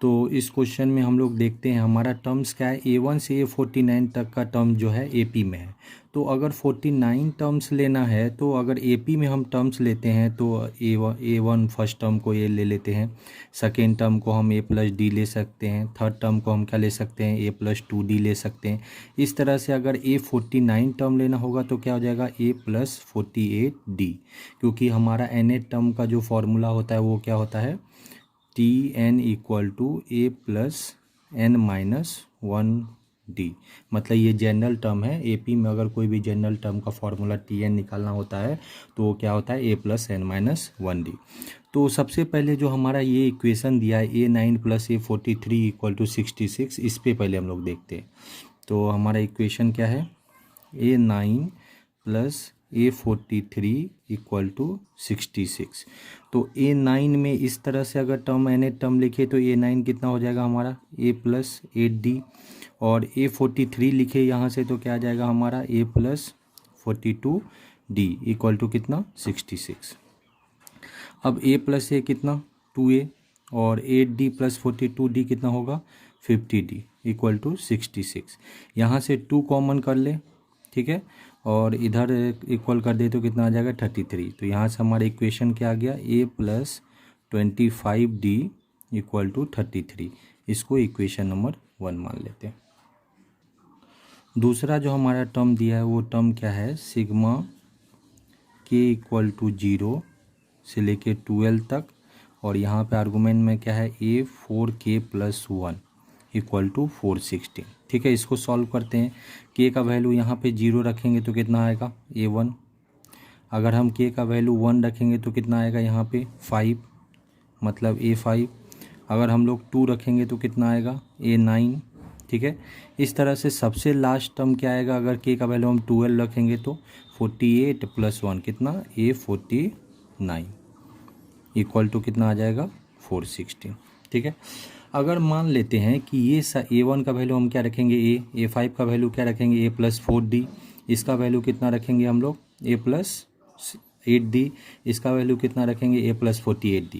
तो इस क्वेश्चन में हम लोग देखते हैं हमारा टर्म्स क्या है, A1 से A49 तक का टर्म जो है AP में है। तो अगर 49 टर्म्स लेना है तो अगर AP में हम टर्म्स लेते हैं तो A1 फर्स्ट टर्म को ये ले लेते हैं, सेकेंड टर्म को हम A+D ले सकते हैं, थर्ड टर्म को हम क्या ले सकते हैं A+2D ले सकते हैं। इस तरह से अगर A49 टर्म लेना होगा तो क्या हो जाएगा A+48D, क्योंकि हमारा nth टर्म का जो फॉर्मूला होता है वो क्या होता है Tn इक्वल टू A+n-1D। मतलब ये जनरल टर्म है, AP में अगर कोई भी जनरल टर्म का फॉर्मूला Tn निकालना होता है तो वो क्या होता है A+n-1D। तो सबसे पहले जो हमारा ये इक्वेशन दिया है A9 + A43 इक्वल टू 66, इस पे पहले हम लोग देखते हैं। तो हमारा इक्वेशन क्या है A9 + A43 इक्वल टू 66। तो A9 में इस तरह से अगर टर्म nth टर्म लिखे तो A9 कितना हो जाएगा हमारा A+8D, और A43 लिखे यहाँ से तो क्या आ जाएगा हमारा A+42D इक्वल टू कितना 66। अब A+A कितना 2A, और 8D + 42D कितना होगा 50D इक्वल टू 66। यहाँ से 2 कॉमन कर ले, ठीक है, और इधर इक्वल कर दे तो कितना आ जाएगा 33। तो यहाँ से हमारा इक्वेशन क्या आ गया A+25D इक्वल टू 33। इसको इक्वेशन नंबर 1 मान लेते हैं। दूसरा जो हमारा टर्म दिया है वो टर्म क्या है सिग्मा k इक्वल टू 0 से लेके 12 तक, और यहाँ पे आर्गूमेंट में क्या है A4k + 1 इक्वल टू 416। ठीक है, इसको सॉल्व करते हैं। k का वैल्यू यहाँ पे 0 रखेंगे तो कितना आएगा A1। अगर हम k का वैल्यू 1 रखेंगे तो कितना आएगा यहाँ पे 5, मतलब A5। अगर हम लोग 2 रखेंगे तो कितना आएगा A9। ठीक है, इस तरह से सबसे लास्ट टर्म क्या आएगा अगर k का वैल्यू हम 12 रखेंगे तो 48 + 1 कितना A49 इक्वल टू कितना आ जाएगा 416। ठीक है, अगर मान लेते हैं कि ये A1 का वैल्यू हम क्या रखेंगे A5 का वैल्यू क्या रखेंगे A+4D, इसका वैल्यू कितना रखेंगे हम लोग A+8D, इसका वैल्यू कितना रखेंगे A+48D।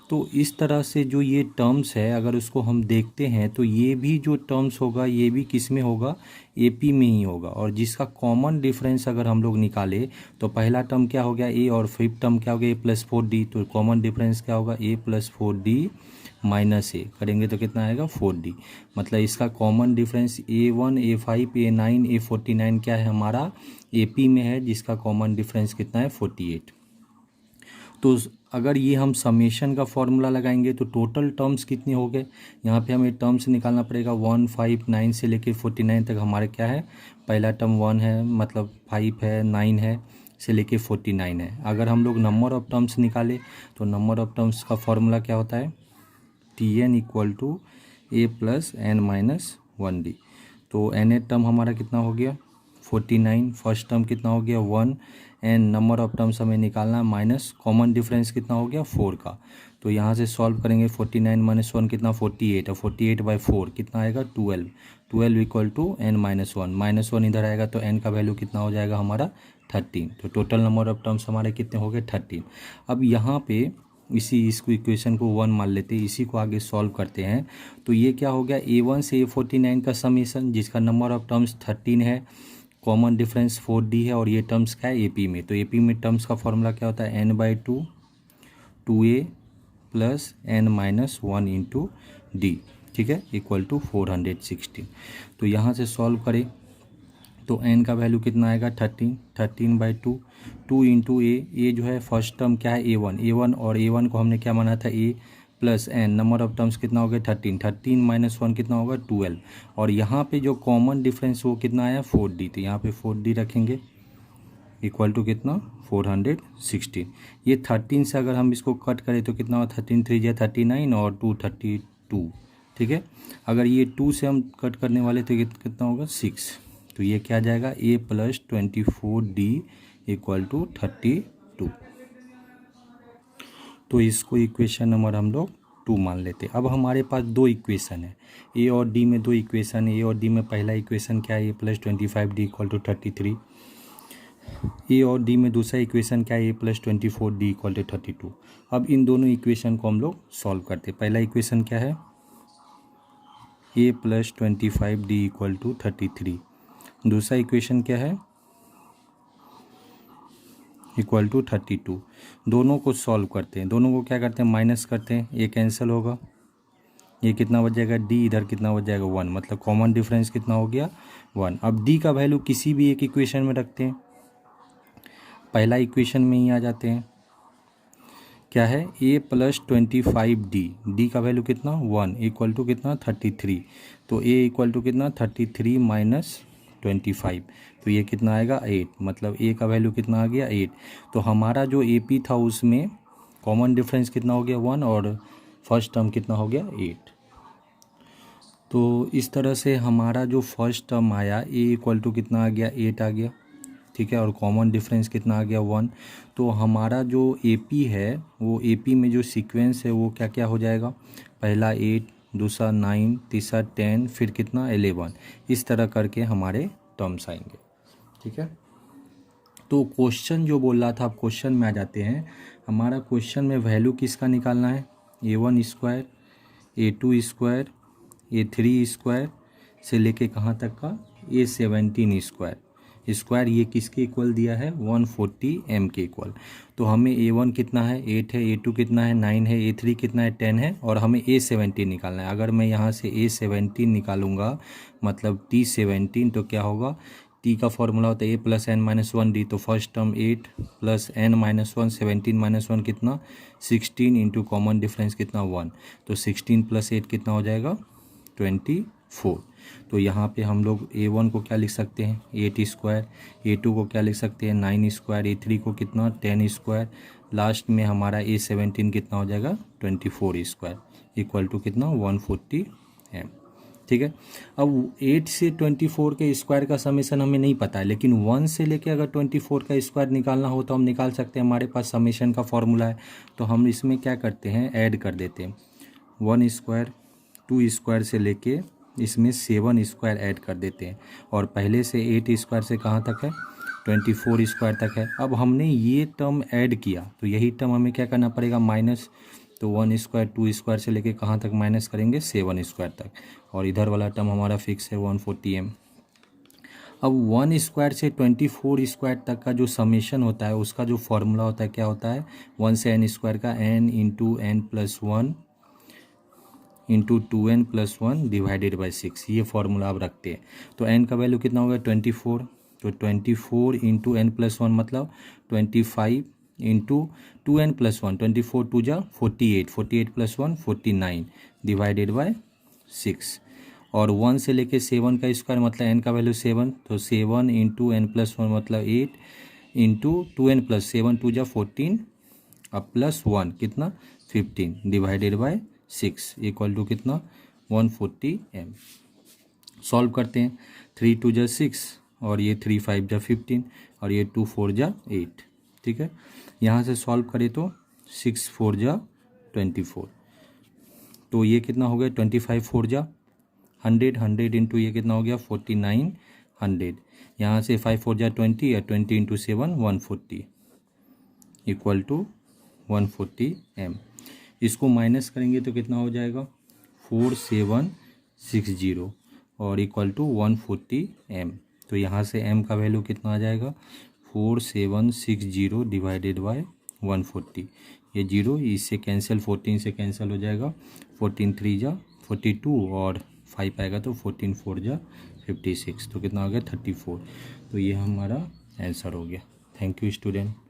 तो इस तरह से जो ये टर्म्स है अगर उसको हम देखते हैं तो ये भी जो टर्म्स होगा ये भी किस में होगा AP में ही होगा, और जिसका कॉमन डिफरेंस अगर हम लोग निकाले तो पहला टर्म क्या हो गया A और फिफ्थ टर्म क्या हो गया A+4D, तो कॉमन डिफरेंस क्या होगा A+4D -A करेंगे तो कितना आएगा 4D। मतलब इसका common difference A1 A5 A9 A49 क्या है हमारा AP में है, जिसका कॉमन डिफरेंस कितना है 48। तो अगर ये हम समेशन का फॉर्मूला लगाएंगे तो टोटल टर्म्स कितने हो गए, यहाँ पे हमें टर्म्स निकालना पड़ेगा 1 5 9 से लेकर 49 तक। हमारे क्या है पहला टर्म 1 है, मतलब 5 है, 9 है से लेके 49 है। अगर हम लोग नंबर ऑफ टर्म्स निकाले तो नंबर ऑफ टर्म्स का फॉर्मूला क्या होता है Tn इक्वल टू A+n-1D। तो nth टर्म हमारा कितना हो गया 49, फर्स्ट टर्म कितना हो गया 1, एंड नंबर ऑफ टर्म्स हमें निकालना माइनस कॉमन डिफरेंस कितना हो गया 4 का। तो यहाँ से सॉल्व करेंगे 49 - 1 कितना 48, और 48/4 कितना आएगा 12 इक्वल टू n-1 -1 इधर आएगा तो n का वैल्यू कितना हो जाएगा हमारा 13। तो टोटल नंबर ऑफ टर्म्स हमारे कितने हो गए 13। अब यहाँ पे इसको इक्वेशन को 1 मान लेते हैं, इसी को आगे सॉल्व करते हैं। तो ये क्या हो गया A1 से A49 का समेशन जिसका नंबर ऑफ टर्म्स 13 है, कॉमन डिफरेंस 4D है, और ये टर्म्स क्या है AP में। तो AP में टर्म्स का फॉर्मूला क्या होता है n/2 2A + n-1 into D। ठीक है, इक्वल टू 416। तो यहाँ से सॉल्व करें तो n का वैल्यू कितना आएगा 13/2 2 इंटू A जो है फर्स्ट टर्म क्या है A1, और A1 को हमने क्या माना था A + n, number of terms कितना हो गया 13 - 1 कितना होगा 12, और यहाँ पे जो कॉमन डिफरेंस वो कितना आया 4D। तो यहाँ पे 4D रखेंगे इक्वल टू कितना 416। ये 13 से अगर हम इसको कट करें तो कितना होगा 13 3 × 39 और 2 32। ठीक है, अगर ये 2 से हम कट करने वाले तो कितना होगा 6। तो ये क्या आ जाएगा A+24D इक्वल टू 32। तो इसको इक्वेशन नंबर हम लोग 2 मान लेते हैं। अब हमारे पास दो इक्वेशन है A और D में, दो इक्वेशन है A और D में। पहला इक्वेशन क्या है A+25D इक्वल टू 33। A और D में दूसरा इक्वेशन क्या है A+24D इक्वल टू 32। अब इन दोनों इक्वेशन को हम लोग सॉल्व करते हैं। पहला इक्वेशन क्या है ए प्लस 25 डी इक्वल टू 33। दूसरा इक्वेशन क्या है, इक्वल टू 32। दोनों को सॉल्व करते हैं, दोनों को क्या करते हैं, माइनस करते हैं, ये कैंसिल होगा, ये कितना बच जाएगा डी, इधर कितना बच जाएगा 1, मतलब कॉमन डिफरेंस कितना हो गया 1। अब डी का वैल्यू किसी भी एक इक्वेशन में रखते हैं, पहला इक्वेशन में ही आ जाते हैं, क्या है ए प्लस 25 डी, डी का वैल्यू कितना 1 इक्वल टू कितना 33, तो ए इक्वल टू कितना 33 माइनस 25, तो ये कितना आएगा 8, मतलब ए का वैल्यू कितना आ गया 8। तो हमारा जो ए पी था उसमें कॉमन डिफरेंस कितना हो गया 1 और फर्स्ट टर्म कितना हो गया 8। तो इस तरह से हमारा जो फर्स्ट टर्म आया ए इक्वल टू कितना आ गया 8 आ गया, ठीक है, और कॉमन डिफरेंस कितना आ गया 1। तो हमारा जो एपी है वो एपी में जो सीक्वेंस है वो क्या क्या हो जाएगा, पहला 8, दूसरा 9, तीसरा 10, फिर कितना 11, इस तरह करके हमारे टर्म्स आएंगे, ठीक है। तो क्वेश्चन जो बोल रहा था, अब क्वेश्चन में आ जाते हैं। हमारा क्वेश्चन में वैल्यू किसका निकालना है, A1 square, A2 square, A3 square से लेके कहाँ तक का A17 स्क्वायर। स्क्वायर ये किसके इक्वल दिया है 140 m के इक्वल। तो हमें A1 कितना है 8 है, A2 कितना है 9 है, A3 कितना है 10 है, और हमें A17 निकालना है। अगर मैं यहाँ से A17 निकालूंगा मतलब T17, तो क्या होगा, T का फॉर्मूला होता है A plus n minus 1 D, तो first term 8 plus n minus 1, 17 minus 1 कितना 16 इंटू कॉमन डिफरेंस कितना 1, तो 16 प्लस 8 कितना हो जाएगा 24। तो यहाँ पे हम लोग A1 को क्या लिख सकते हैं 8 स्क्वायर, A2 को क्या लिख सकते हैं 9 स्क्वायर, A3 को कितना 10 स्क्वायर, लास्ट में हमारा A17 कितना हो जाएगा 24 स्क्वायर इक्वल टू कितना 140 m, ठीक है। अब 8 से 24 के स्क्वायर का समेशन हमें नहीं पता है, लेकिन 1 से लेके अगर 24 का स्क्वायर निकालना हो तो हम निकाल सकते हैं, हमारे पास समेशन का फॉर्मूला है। तो हम इसमें क्या करते हैं, ऐड कर देते हैं, 1 स्क्वायर 2 स्क्वायर से लेके इसमें 7 स्क्वायर ऐड कर देते हैं, और पहले से 8 स्क्वायर से कहाँ तक है 24 स्क्वायर तक है। अब हमने ये टर्म ऐड किया तो यही टर्म हमें क्या करना पड़ेगा माइनस, तो 1 स्क्वायर 2 स्क्वायर से लेके कहाँ तक माइनस करेंगे 7 स्क्वायर तक, और इधर वाला टर्म हमारा फिक्स है 140 m। अब 1 स्क्वायर से 24 स्क्वायर तक का जो समेशन होता है उसका जो फॉर्मूला होता है क्या होता है 1 से n स्क्वायर का n into n plus 1 into 2n plus 1 divided by 6, ये फॉर्मूला आप रखते हैं। तो n का वैल्यू कितना होगा 24, तो 24 इंटू n प्लस 1 मतलब 25 इंटू 2n प्लस 1, 24 2 जा 48, 48 प्लस 1 49 डिवाइडेड बाय 6, और 1 से लेके 7 का स्क्वायर मतलब n का वैल्यू 7, तो 7 इंटू n प्लस 1 मतलब 8 इंटू 2n प्लस 7 2 जा 14 अब प्लस 1 कितना 15 डिवाइडेड बाय 6 इक्वल टू कितना 140 m। सॉल्व करते हैं, 3 2 जा 6 और ये 3 5 जा 15 और ये 2 4 जा 8, ठीक है। यहाँ से सॉल्व करें तो 6 4 जा 24, तो ये कितना हो गया 25 4 जा 100, 100 इंटू ये कितना हो गया 4900, यहाँ से 5 4 जा 20 या 20 इंटू 7 140 इक्वल टू 140 m। इसको माइनस करेंगे तो कितना हो जाएगा 4760 और इक्वल टू 140 m। तो यहाँ से m का वैल्यू कितना आ जाएगा 4760 डिवाइडेड बाय 140, ये जीरो इससे कैंसिल 14 से कैंसिल हो जाएगा, 14 3 जा 42 और 5 आएगा तो 14 4 जा 56, तो कितना हो गया 34। तो ये हमारा आंसर हो गया। Thank you student.